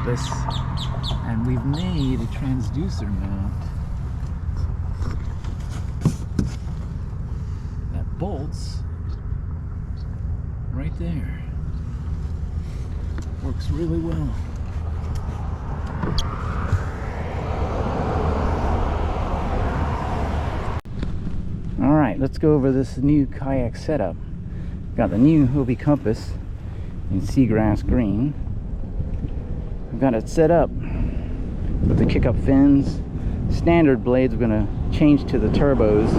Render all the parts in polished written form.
Compass, and we've made a transducer mount that bolts right there. Works really well. Alright, let's go over this new kayak setup. Got the new Hobie Compass in seagrass green. I've got it set up with the kick-up fins. Standard blades. We're going to change to the turbos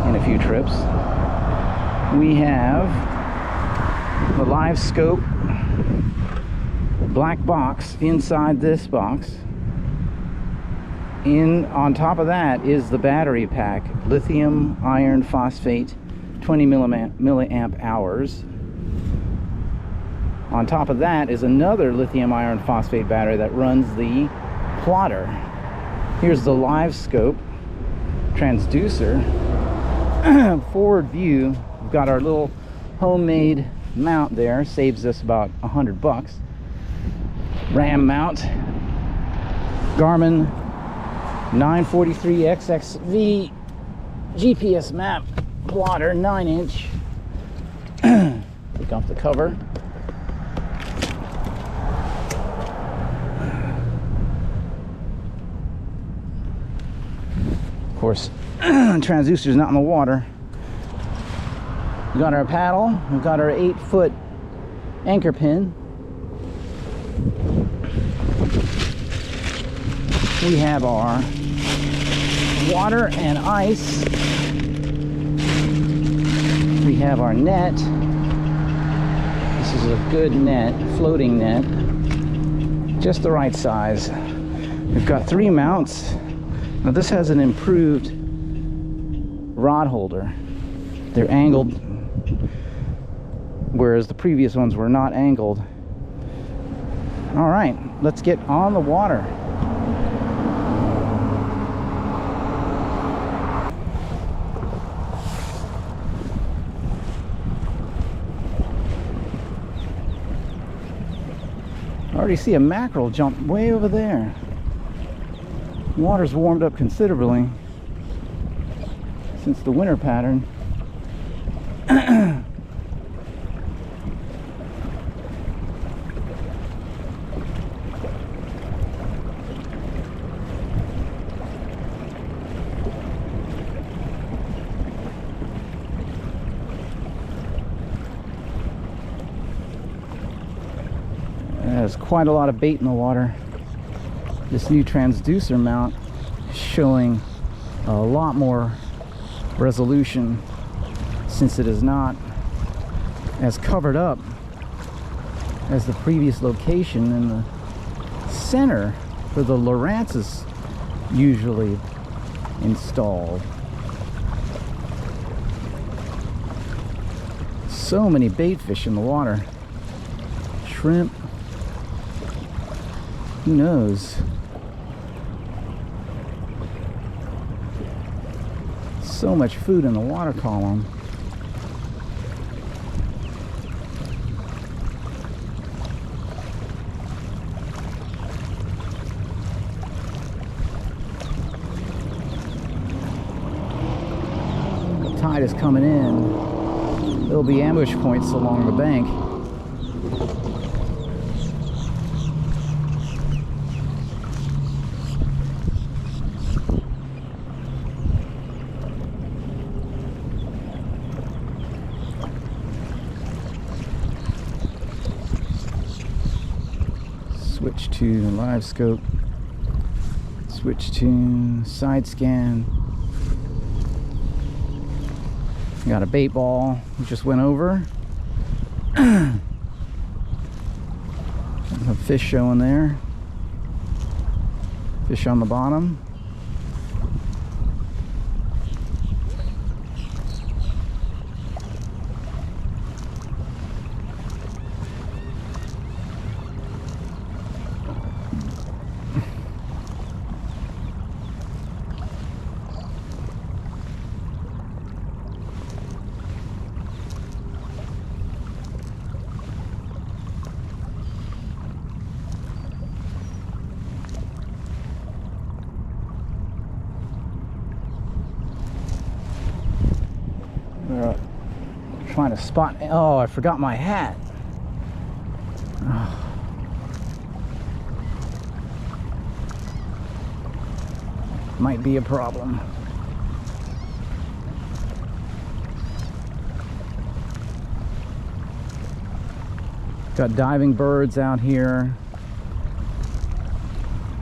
in a few trips. We have the Livescope black box inside this box. On top of that is the battery pack, lithium iron phosphate, 20 milliamp hours. On top of that is another lithium iron phosphate battery that runs the plotter. Here's the Livescope transducer. Forward view, we've got our little homemade mount there, saves us about $100. Ram mount, Garmin 943XXV GPSMap plotter, 9-inch. Take off the cover. Of course, transducer's not in the water. We got our paddle. We've got our 8-foot anchor pin. We have our water and ice. We have our net. This is a good net, floating net, just the right size. We've got 3 mounts. Now this has an improved rod holder. They're angled, whereas the previous ones were not angled. All right, let's get on the water. I already see a mackerel jump way over there. Water's warmed up considerably since the winter pattern. There's quite a lot of bait in the water. This new transducer mount is showing a lot more resolution, since it is not as covered up as the previous location in the center where the Lowrance is usually installed. So many bait fish in the water. Shrimp. Who knows? So much food in the water column. The tide is coming in. There'll be ambush points along the bank. Switch to Livescope, switch to side scan. Got a bait ball we just went over. A fish showing there. Fish on the bottom. We're trying to spot. Oh, I forgot my hat. Oh. Might be a problem. Got diving birds out here.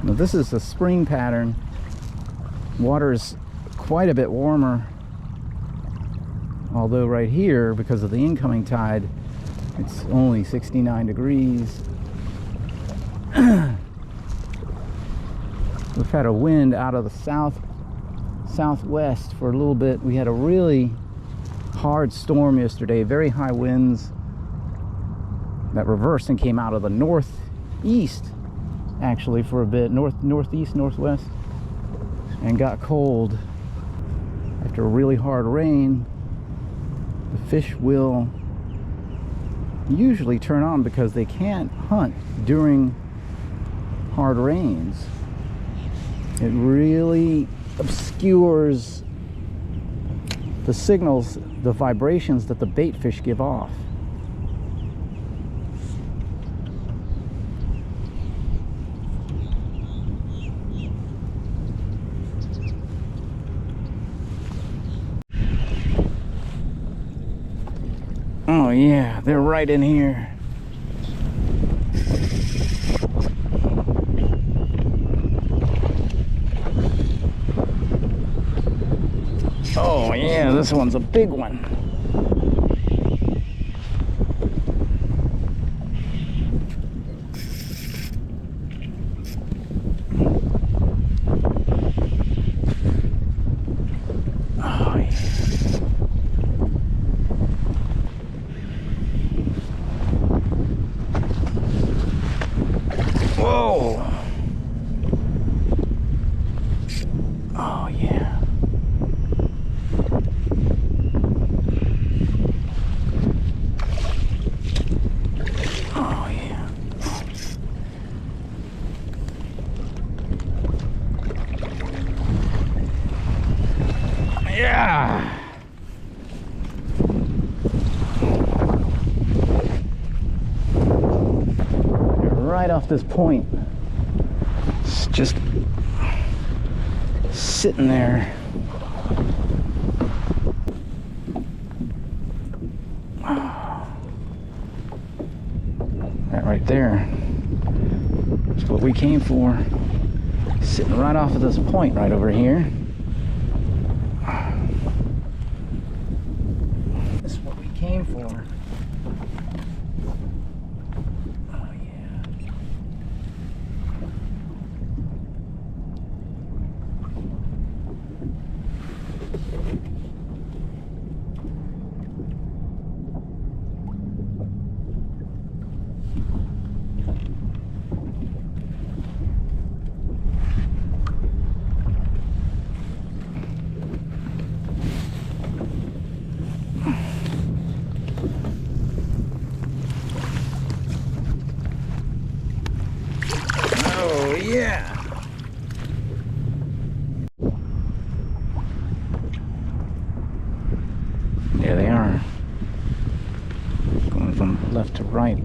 Now this is a spring pattern. Water is quite a bit warmer. Although right here, because of the incoming tide, it's only 69 degrees. We've had a wind out of the southwest for a little bit. We had a really hard storm yesterday, very high winds that reversed and came out of the northeast actually for a bit, northeast, northwest, and got cold. After a really hard rain, the fish will usually turn on because they can't hunt during hard rains. It really obscures the signals, the vibrations that the bait fish give off. Oh yeah, they're right in here. Oh yeah, this one's a big one. Oh yeah. Whoa. Oh yeah. Yeah. Right off this point. It's just sitting there. That right there. That's what we came for. Sitting right off of this point right over here. This is what we came for. Oh yeah. Oh yeah. There they are. Going from left to right.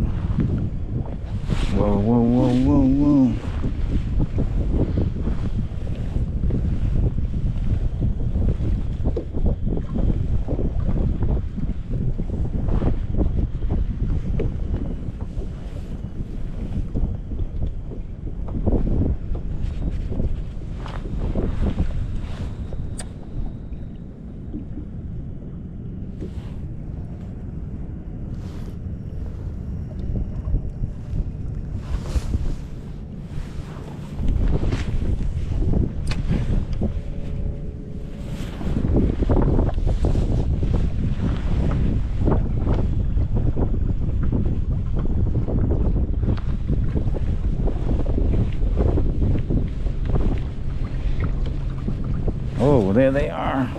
Whoa, whoa, whoa, whoa, whoa. Oh, there they are.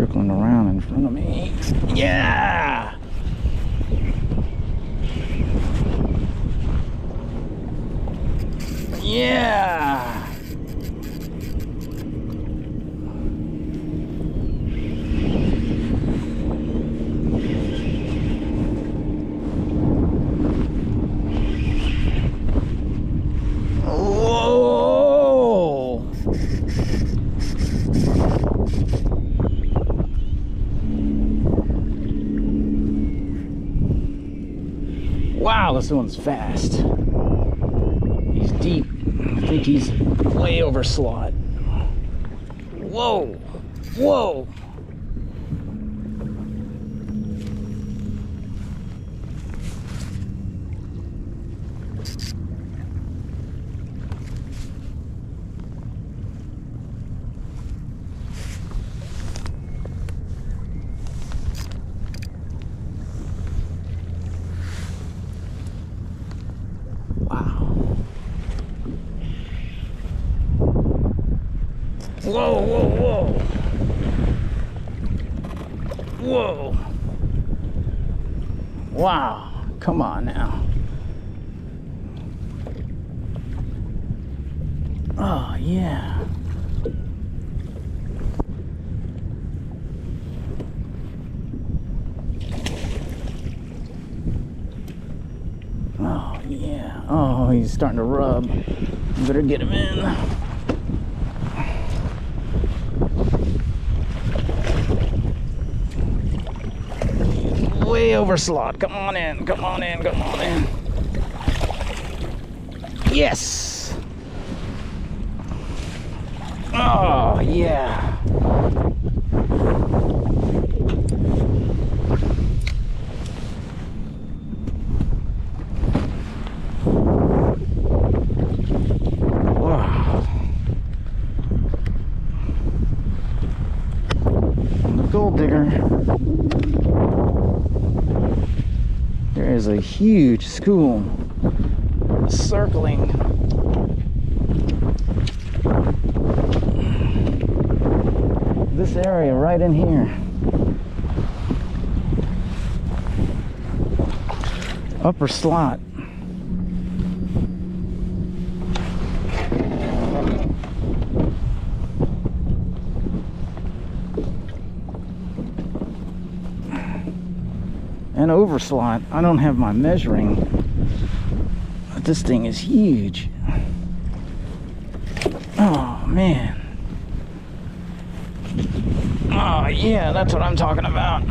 circling around in front of me. Yeah! Yeah! Whoa! Wow, this one's fast. He's deep. I think he's way over slot. Whoa! Whoa! Whoa, whoa, whoa. Whoa. Wow. Come on now. Oh, yeah. Oh, yeah. Oh, he's starting to rub. Better get him in. Way over slot. Come on in, come on in, come on in. Yes! Oh, yeah. Wow. The GoldDigger. There is a huge school circling. This area right in here. Upper slot. And over slot. I don't have my measuring, but this thing is huge. Oh man. Oh yeah, that's what I'm talking about.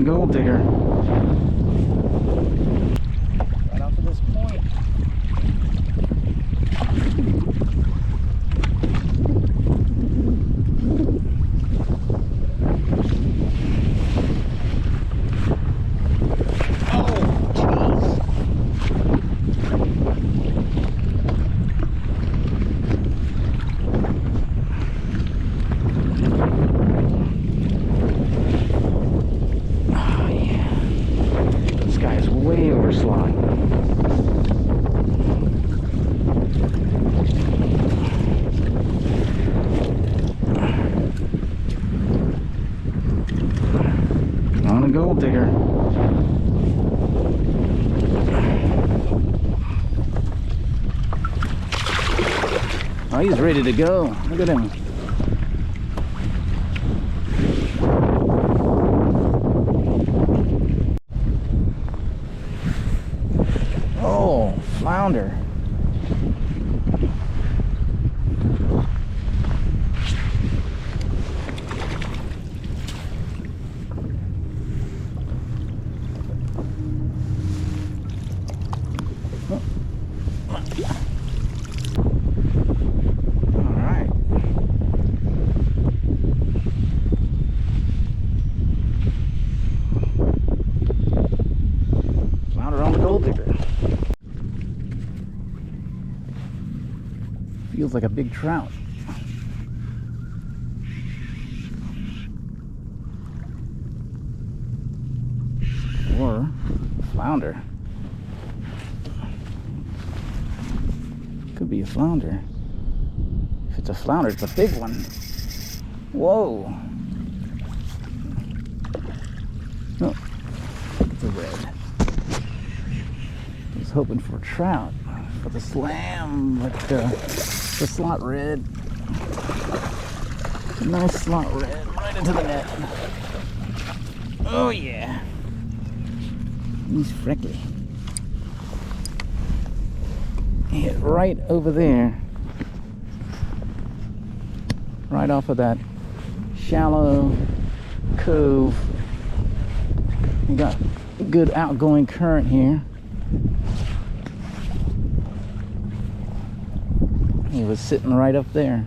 GoldDigger. Right off of this point. Oh, yeah. he's ready to go. Look at him. Oh, flounder. Feels like a big trout. Or flounder. Could be a flounder. If it's a flounder, it's a big one. Whoa. Oh, it's a red. I was hoping for a trout for the slam, but the slot red. A nice slot red right into the net. Oh yeah. He's freaky. Hit right over there. Right off of that shallow cove. We got good outgoing current here. He was sitting right up there.